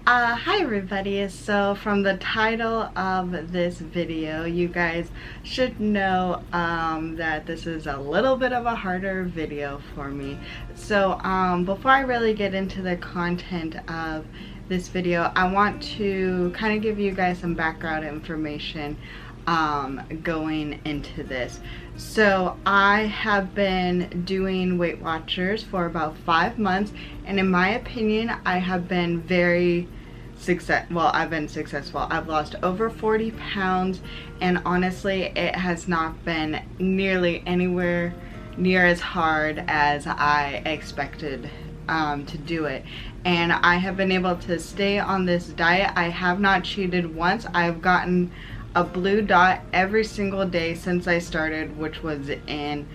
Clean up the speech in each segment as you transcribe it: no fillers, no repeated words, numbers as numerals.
Hi everybody. So from the title of this video, you guys should know that this is a little bit of a harder video for me. So before I really get into the content of this video, I want to kind of give you guys some background information going into this. So I have been doing Weight Watchers for about 5 months, and in my opinion I have been very I've been successful. I've lost over 40 pounds, and honestly it has not been nearly anywhere near as hard as I expected to do it. And I have been able to stay on this diet. I have not cheated once. I've gotten a blue dot every single day since I started, which was in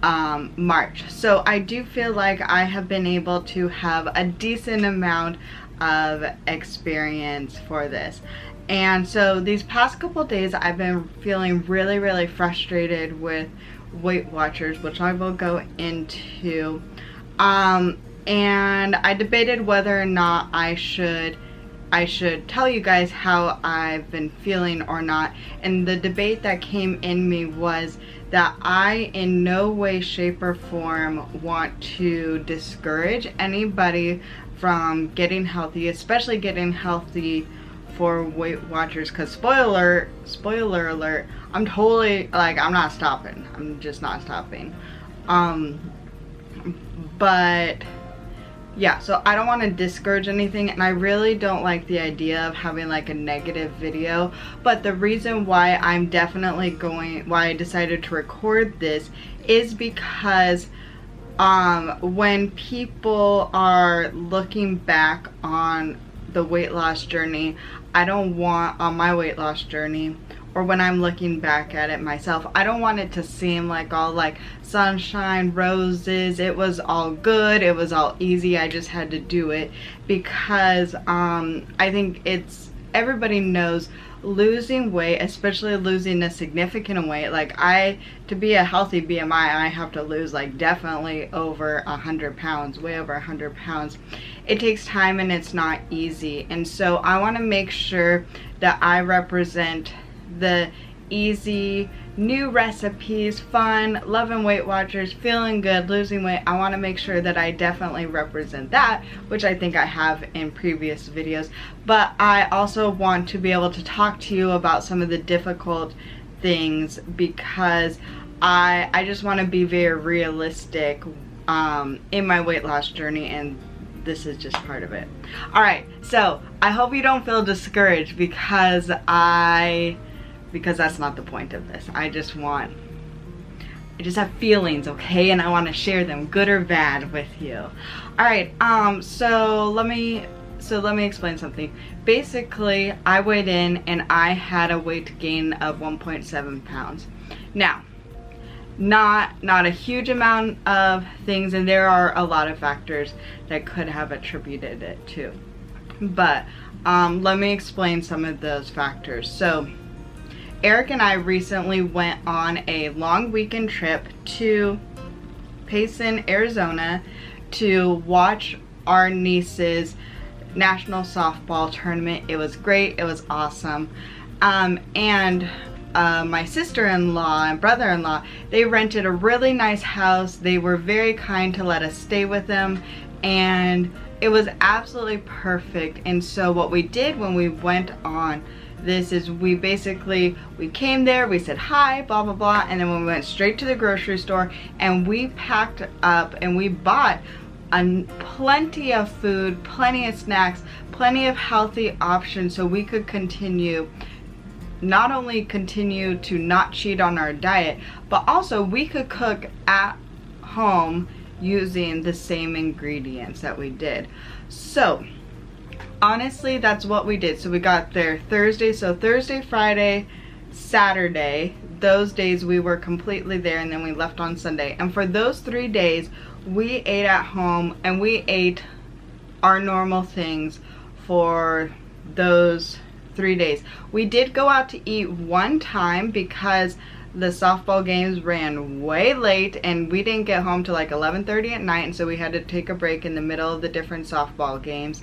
March. So I do feel like I have been able to have a decent amount of experience for this. And so these past couple days I've been feeling really frustrated with Weight Watchers, which I will go into. And I debated whether or not I should tell you guys how I've been feeling or not. And the debate that came in me was that I in no way, shape, or form want to discourage anybody from getting healthy, especially getting healthy for Weight Watchers, because spoiler alert, I'm totally, like, I'm not stopping. I'm just not stopping. But yeah, so I don't want to discourage anything, and I really don't like the idea of having like a negative video. But the reason why why I decided to record this is because when people are looking back on the weight loss journey, on my weight loss journey, or when I'm looking back at it myself, I don't want it to seem like all like sunshine, roses, it was all good, it was all easy, I just had to do it. Because I think everybody knows losing weight, especially losing a significant weight, like to be a healthy BMI, I have to lose like definitely over 100 pounds, way over 100 pounds. It takes time and it's not easy. And so I want to make sure that I represent the easy, new recipes, fun, loving Weight Watchers, feeling good, losing weight. I want to make sure that I definitely represent that, which I think I have in previous videos. But I also want to be able to talk to you about some of the difficult things, because I just want to be very realistic in my weight loss journey, and this is just part of it. Alright, so I hope you don't feel discouraged, because that's not the point of this. I just have feelings, okay? And I want to share them, good or bad, with you. Alright, so let me explain something. Basically, I weighed in and I had a weight gain of 1.7 pounds. Now, not a huge amount of things, and there are a lot of factors that could have attributed it to. But let me explain some of those factors. So Eric and I recently went on a long weekend trip to Payson, Arizona to watch our niece's national softball tournament. It was great. It was awesome. And my sister-in-law and brother-in-law, they rented a really nice house. They were very kind to let us stay with them, and it was absolutely perfect. And so what we did when we went on this is we came there, we said hi, blah blah blah, and then we went straight to the grocery store and we packed up and we bought plenty of food, plenty of snacks, plenty of healthy options, so we could not only continue to not cheat on our diet, but also we could cook at home using the same ingredients that we did. So honestly, that's what we did. So we got there Thursday, Friday, Saturday, those days we were completely there, and then we left on Sunday. And for those 3 days we ate at home, and we ate our normal things for those 3 days. We did go out to eat one time because the softball games ran way late and we didn't get home till like 11:30 at night, and so we had to take a break in the middle of the different softball games.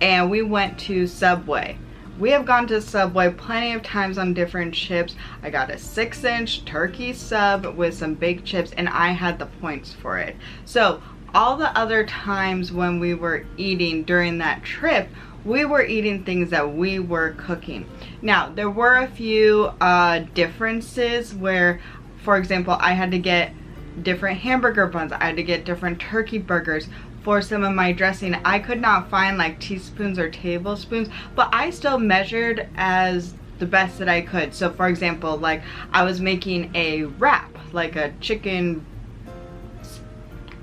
and we went to Subway. We have gone to Subway plenty of times on different chips. I got a 6-inch turkey sub with some baked chips, and I had the points for it. So all the other times when we were eating during that trip, we were eating things that we were cooking. Now, there were a few differences where, for example, I had to get different hamburger buns. I had to get different turkey burgers. For some of my dressing, I could not find like teaspoons or tablespoons, but I still measured as the best that I could. So for example, like I was making a wrap, like a chicken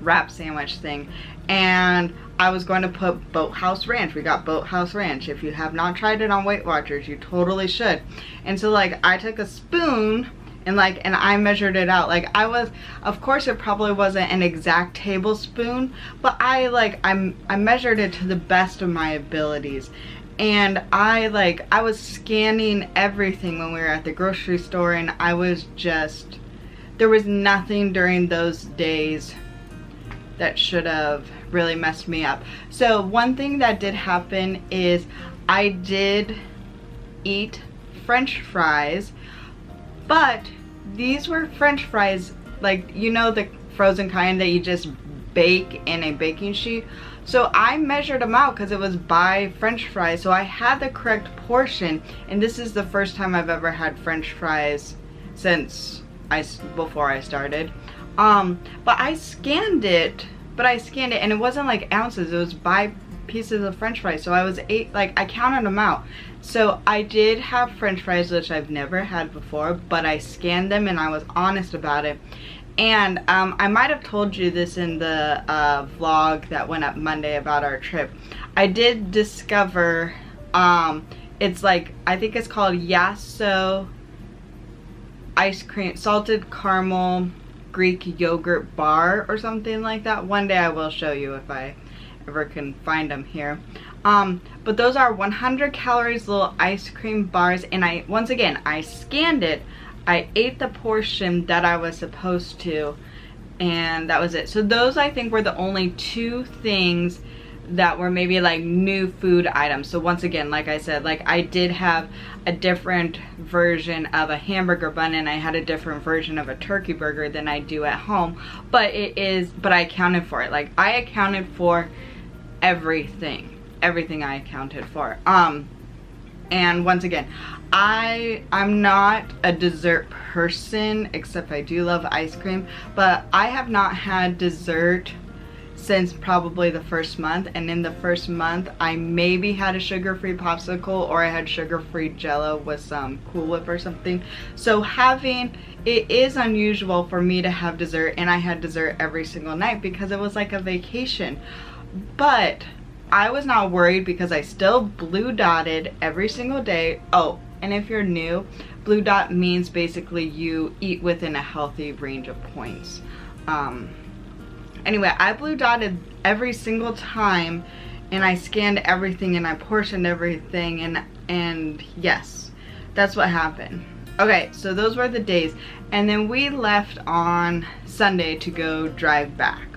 wrap sandwich thing, and I was going to put Boathouse Ranch. We got Boathouse Ranch. If you have not tried it on Weight Watchers, you totally should. And so like I took a spoon and I measured it out. Like I was, of course it probably wasn't an exact tablespoon, but I measured it to the best of my abilities. And I was scanning everything when we were at the grocery store, and I was just, there was nothing during those days that should have really messed me up. So one thing that did happen is I did eat French fries, but these were French fries, like, you know, the frozen kind that you just bake in a baking sheet. So I measured them out because it was by French fries, so I had the correct portion. And this is the first time I've ever had French fries since before I started. But I scanned it, and it wasn't like ounces, it was by pieces of French fries. So I counted them out. So I did have French fries, which I've never had before, but I scanned them and I was honest about it. And I might have told you this in the vlog that went up Monday about our trip. I did discover, it's like, I think it's called Yasso ice cream, salted caramel Greek yogurt bar or something like that. One day I will show you if I ever can find them here. But those are 100 calories little ice cream bars, and once again I scanned it, I ate the portion that I was supposed to, and that was it. So those, I think, were the only two things that were maybe like new food items. So once again, like I said, like I did have a different version of a hamburger bun, and I had a different version of a turkey burger than I do at home, but I accounted for it. Like I accounted for everything I accounted for. And once again, I'm not a dessert person, except I do love ice cream, but I have not had dessert since probably the first month. And in the first month, I maybe had a sugar-free popsicle, or I had sugar-free Jello with some Cool Whip or something. So it is unusual for me to have dessert, and I had dessert every single night because it was like a vacation. But I was not worried because I still blue dotted every single day. Oh, and if you're new, blue dot means basically you eat within a healthy range of points. Anyway, I blue dotted every single time, and I scanned everything and I portioned everything, and yes, that's what happened. Okay, so those were the days, and then we left on Sunday to go drive back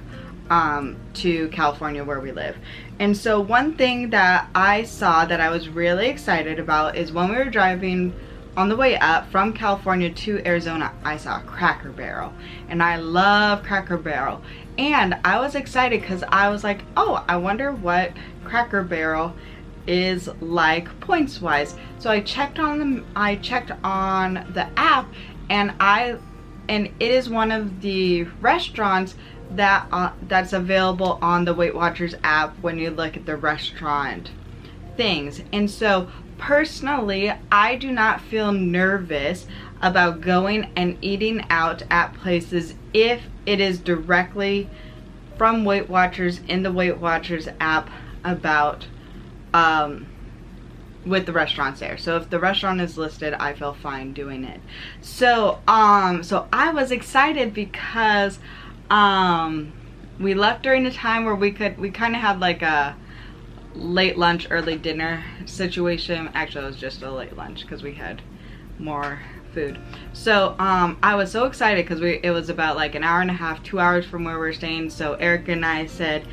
to California where we live. And so one thing that I saw that I was really excited about is when we were driving on the way up from California to Arizona, I saw Cracker Barrel, and I love Cracker Barrel. And I was excited because I was like, oh, I wonder what Cracker Barrel is like points wise. So I checked on the app, and it is one of the restaurants that's available on the Weight Watchers app when you look at the restaurant things. And so personally, I do not feel nervous about going and eating out at places if it is directly from Weight Watchers in the Weight Watchers app about with the restaurants there. So if the restaurant is listed, I feel fine doing it. So I was excited because we left during a time where we kind of had like a late lunch, early dinner situation. Actually, it was just a late lunch because we had more food. So I was so excited because it was about like an hour and a half, 2 hours from where we're staying. So Eric and I said,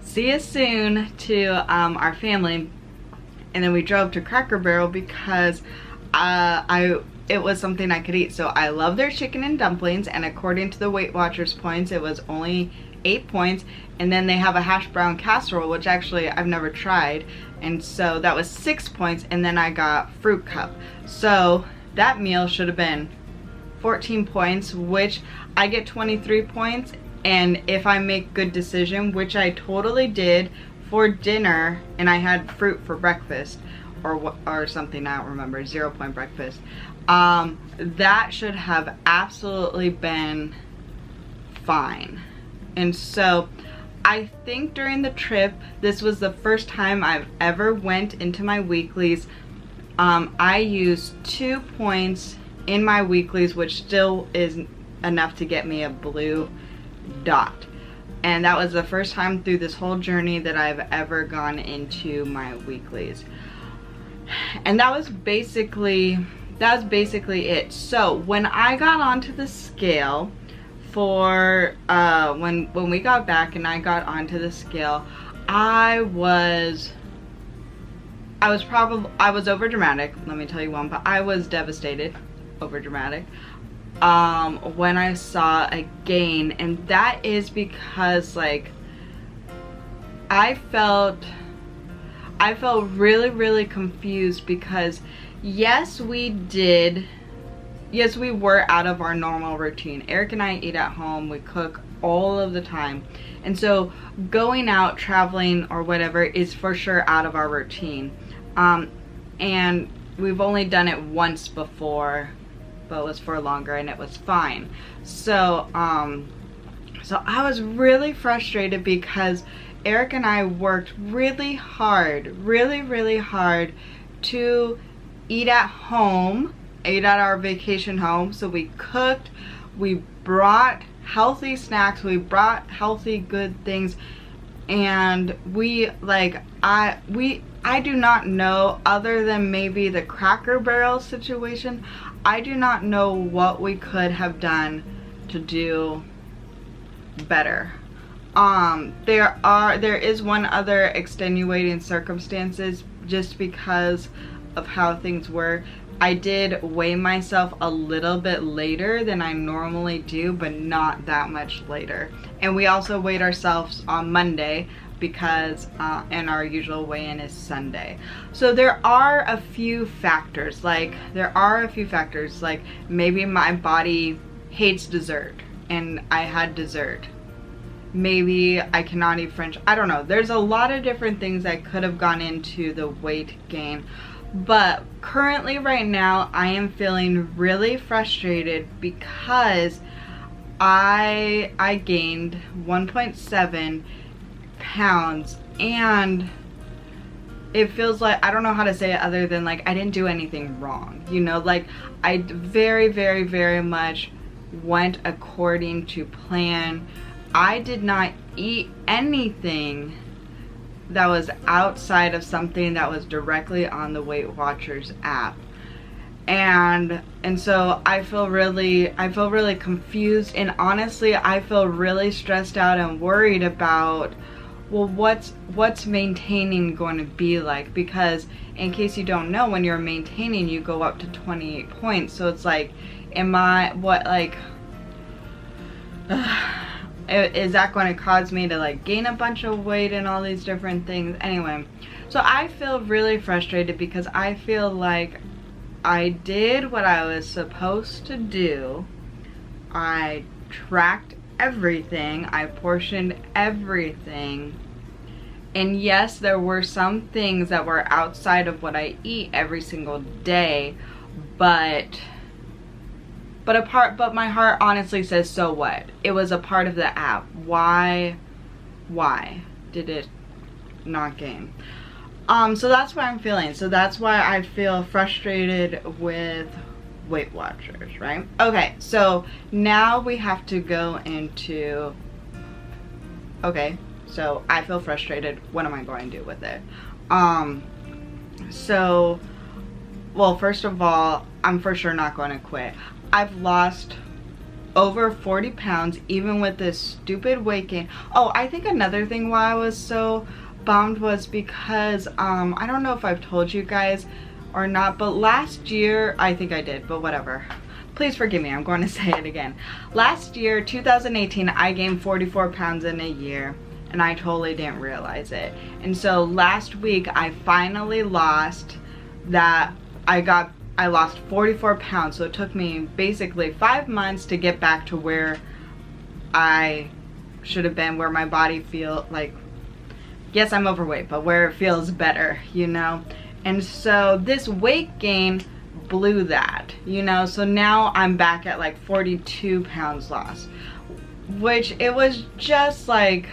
see you soon to our family. And then we drove to Cracker Barrel because it was something I could eat. So I love their chicken and dumplings, and according to the Weight Watchers points, it was only 8 points. And then they have a hash brown casserole, which actually I've never tried, and so that was 6 points. And then I got fruit cup, so that meal should have been 14 points, which I get 23 points. And if I make good decision, which I totally did for dinner, and I had fruit for breakfast or something, I don't remember, 0 point breakfast, that should have absolutely been fine. And so I think during the trip, this was the first time I've ever went into my weeklies. I used 2 points in my weeklies, which still is enough to get me a blue dot. And that was the first time through this whole journey that I've ever gone into my weeklies. And that was basically it. So when I got onto the scale for when we got back and I got onto the scale, I was over dramatic, let me tell you one, but I was devastated, over dramatic, when I saw a gain. And that is because, like, I felt really confused because yes, we were out of our normal routine. Eric and I eat at home, we cook all of the time, and so going out, traveling or whatever is for sure out of our routine. And we've only done it once before, but it was for longer and it was fine. So I was really frustrated because Eric and I worked really hard to eat at home, ate at our vacation home. So we cooked, we brought healthy snacks, we brought healthy good things, and I do not know, other than maybe the Cracker Barrel situation, I do not know what we could have done to do better. There is one other extenuating circumstances just because of how things were. I did weigh myself a little bit later than I normally do, but not that much later. And we also weighed ourselves on Monday because and our usual weigh-in is Sunday. So there are a few factors, like maybe my body hates dessert and I had dessert. Maybe I cannot eat French. I don't know. There's a lot of different things that could have gone into the weight gain. But currently right now I am feeling really frustrated because I gained 1.7 pounds and it feels like, I don't know how to say it other than like I didn't do anything wrong, you know, like I very much went according to plan. I did not eat anything that was outside of something that was directly on the Weight Watchers app. And so I feel really confused, and honestly I feel really stressed out and worried about, well, what's maintaining going to be like, because in case you don't know, when you're maintaining you go up to 28 points. So it's like, is that going to cause me to like gain a bunch of weight and all these different things? Anyway, so I feel really frustrated because I feel like I did what I was supposed to do. I tracked everything, I portioned everything, and yes, there were some things that were outside of what I eat every single day, but my heart honestly says, so what? It was a part of the app. Why did it not gain? So that's what I'm feeling. So that's why I feel frustrated with Weight Watchers, right? Okay, so now we have to go into, okay, so I feel frustrated. What am I going to do with it? So, well, first of all, I'm for sure not going to quit. I've lost over 40 pounds even with this stupid weight gain. Oh, I think another thing why I was so bummed was because I don't know if I've told you guys or not, but last year, I think I did, but whatever. Please forgive me, I'm going to say it again. Last year, 2018, I gained 44 pounds in a year, and I totally didn't realize it. And so last week, I finally lost that. I lost 44 pounds, so it took me basically 5 months to get back to where I should have been, where my body feel like, yes, I'm overweight, but where it feels better, you know? And so this weight gain blew that, you know? So now I'm back at like 42 pounds lost, which it was just like,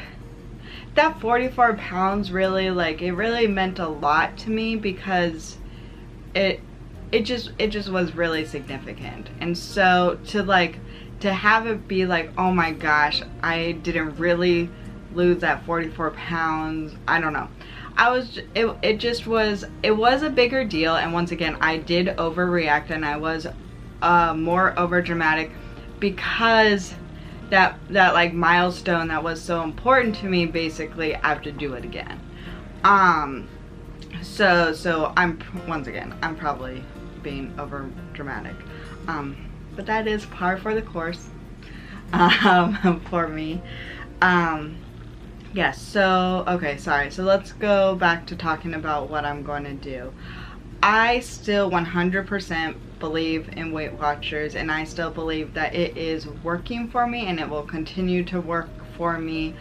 that 44 pounds really, like, it really meant a lot to me because it just was really significant. And so to have it be like, oh my gosh, I didn't really lose that 44 pounds, I don't know. It was a bigger deal, and once again, I did overreact, and I was more over dramatic because that like milestone that was so important to me, basically I have to do it again. So I'm, once again, I'm probably being over dramatic, but that is par for the course for me. Yes, so, okay, sorry. So let's go back to talking about what I'm going to do. I still 100% believe in Weight Watchers, and I still believe that it is working for me, and it will continue to work for me.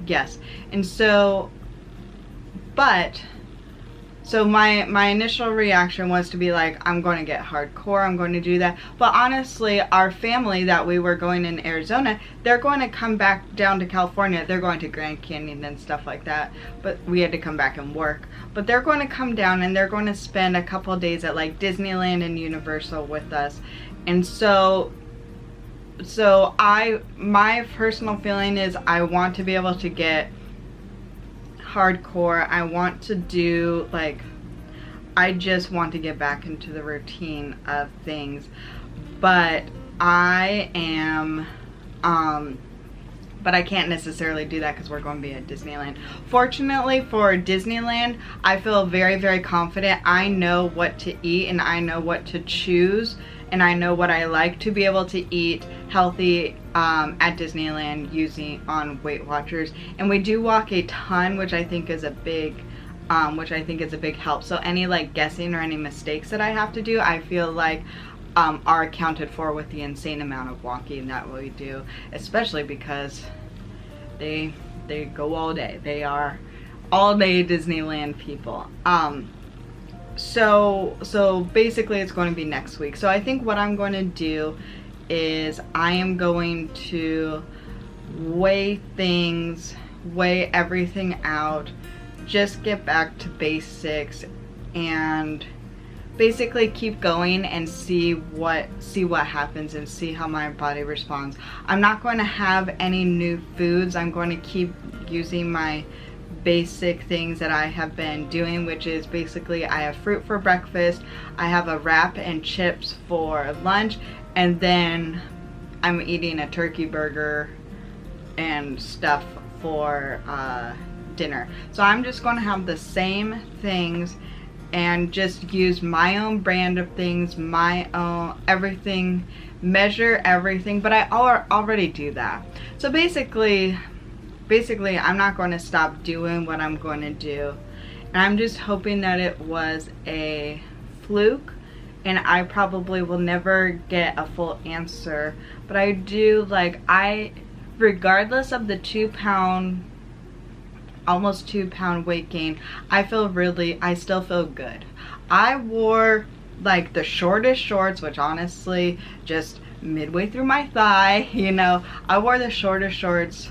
Yes, and so, so my initial reaction was to be like, I'm going to get hardcore, I'm going to do that. But honestly, our family that we were going in Arizona, they're going to come back down to California. They're going to Grand Canyon and stuff like that. But we had to come back and work. But they're going to come down and they're going to spend a couple of days at like Disneyland and Universal with us. And so my personal feeling is I want to be able to get hardcore. I want to do, like, I just want to get back into the routine of things, but I am but I can't necessarily do that because we're going to be at Disneyland. Fortunately for Disneyland, I feel very, very confident. I know what to eat and I know what to choose, and I know what I like to be able to eat healthy at Disneyland using on Weight Watchers. And we do walk a ton, which I think is a big help. So any like guessing or any mistakes that I have to do, I feel like are accounted for with the insane amount of walking that we do, especially because they go all day. They are all day Disneyland people. So basically it's going to be next week. So I think what I'm going to do is I am going to weigh everything out, just get back to basics, and basically keep going and see what happens and see how my body responds. I'm not going to have any new foods. I'm going to keep using my basic things that I have been doing, which is basically I have fruit for breakfast, I have a wrap and chips for lunch, and then I'm eating a turkey burger and stuff for dinner. So I'm just going to have the same things and just use my own brand of things, my own everything, measure everything, but I already do that. So basically I'm not going to stop doing what I'm going to do, and I'm just hoping that it was a fluke and I probably will never get a full answer. But I do, like, regardless of the 2 pound, almost 2 pound weight gain, I still feel good. I wore like the shortest shorts, which honestly just midway through my thigh, you know, I wore the shortest shorts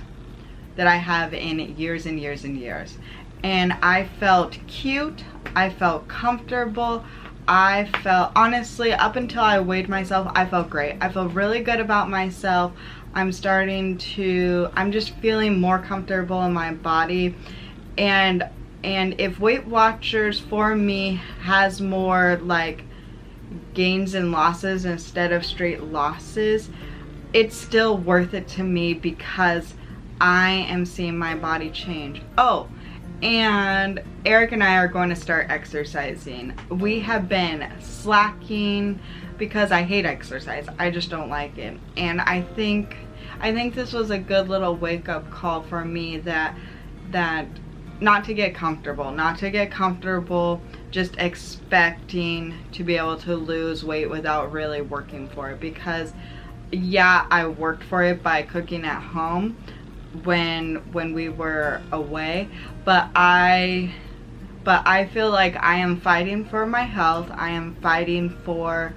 that I have in years and years and years, and I felt cute, I felt comfortable, I felt, honestly, up until I weighed myself, I felt great. I feel really good about myself. I'm just feeling more comfortable in my body. And if Weight Watchers for me has more, like, gains and losses instead of straight losses, it's still worth it to me because I am seeing my body change. Oh, and Eric and I are going to start exercising. We have been slacking because I hate exercise. I just don't like it. And I think this was a good little wake-up call for me that not to get comfortable, just expecting to be able to lose weight without really working for it. Because yeah, I worked for it by cooking at home when we were away, but I feel like I am fighting for my health. I am fighting for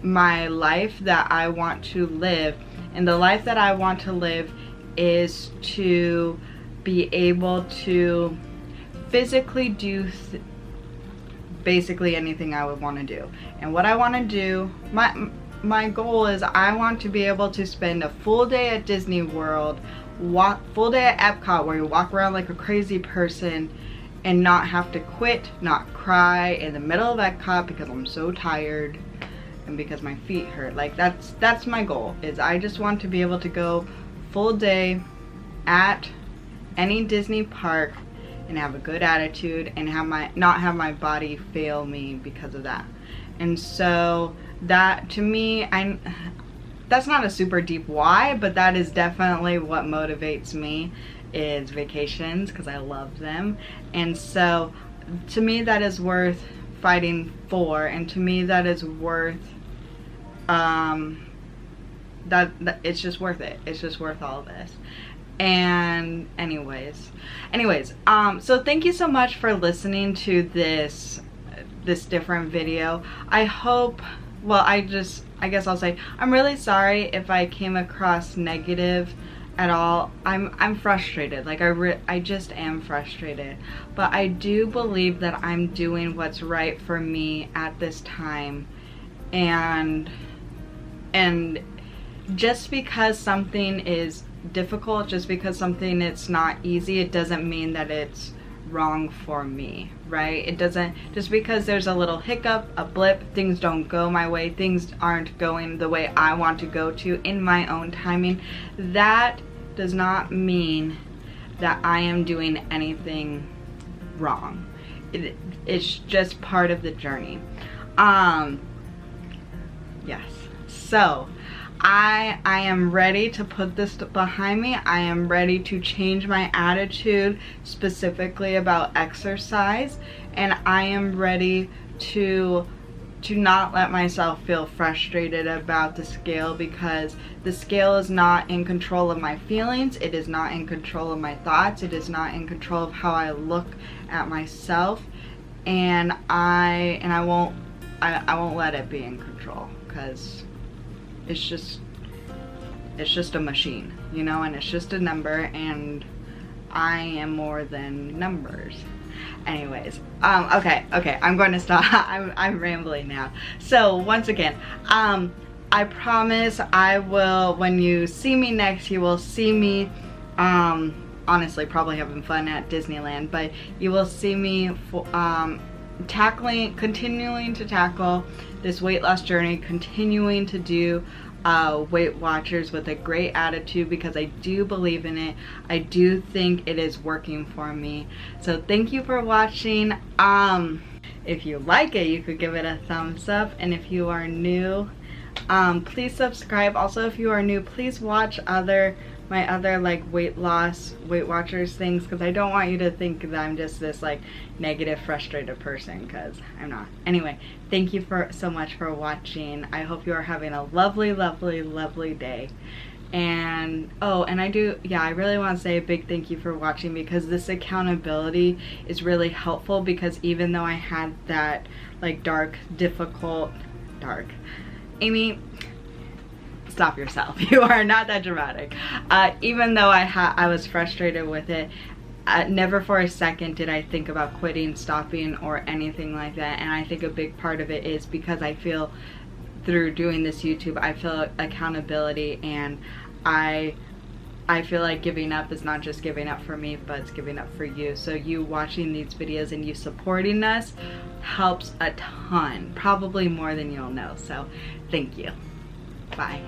my life that I want to live, and the life that I want to live is to be able to physically do basically anything I would want to do. And what I want to do, my goal is I want to be able to spend a full day at Disney World, full day at Epcot, where you walk around like a crazy person and not have to quit, not cry in the middle of Epcot because I'm so tired and because my feet hurt. Like that's my goal, is I just want to be able to go full day at any Disney park and have a good attitude and not have my body fail me because of that. And so that, to me, that's not a super deep why, but that is definitely what motivates me, is vacations, because I love them. And so to me that is worth fighting for, and to me that is worth that it's just worth it. It's just worth all this. And anyways, so thank you so much for listening to this different video. I hope, well, I guess I'll say I'm really sorry if I came across negative at all. I'm frustrated. Like I just am frustrated, but I do believe that I'm doing what's right for me at this time. And just because something is difficult, just because something it's not easy, it doesn't mean that it's wrong for me, right? It doesn't, just because there's a little hiccup, a blip, things don't go my way, things aren't going the way I want to go to in my own timing, that does not mean that I am doing anything wrong. It's just part of the journey. Yes, so I am ready to put this behind me. I am ready to change my attitude specifically about exercise, and I am ready to not let myself feel frustrated about the scale, because the scale is not in control of my feelings, it is not in control of my thoughts, it is not in control of how I look at myself, and I won't let it be in control, because it's just a machine, you know, and it's just a number, and I am more than numbers. Anyways, okay, I'm going to stop. I'm rambling now. So once again, I promise I will, when you see me next, you will see me, honestly, probably having fun at Disneyland, but you will see me continuing to tackle this weight loss journey, continuing to do Weight Watchers with a great attitude, because I do believe in it. I do think it is working for me. So thank you for watching. If you like it, you could give it a thumbs up, and if you are new, please subscribe. Also, if you are new, please watch my other like Weight Watchers things, because I don't want you to think that I'm just this like negative, frustrated person, because I'm not. Anyway, thank you so much for watching. I hope you are having a lovely, lovely, lovely day. And I really want to say a big thank you for watching, because this accountability is really helpful, because even though I had that like Amy, stop yourself. You are not that dramatic. Even though I was frustrated with it, never for a second did I think about quitting, stopping, or anything like that. And I think a big part of it is because I feel, through doing this YouTube, I feel accountability, and I I feel like giving up is not just giving up for me, but it's giving up for you. So you watching these videos and you supporting us helps a ton, probably more than you'll know. So thank you. Bye.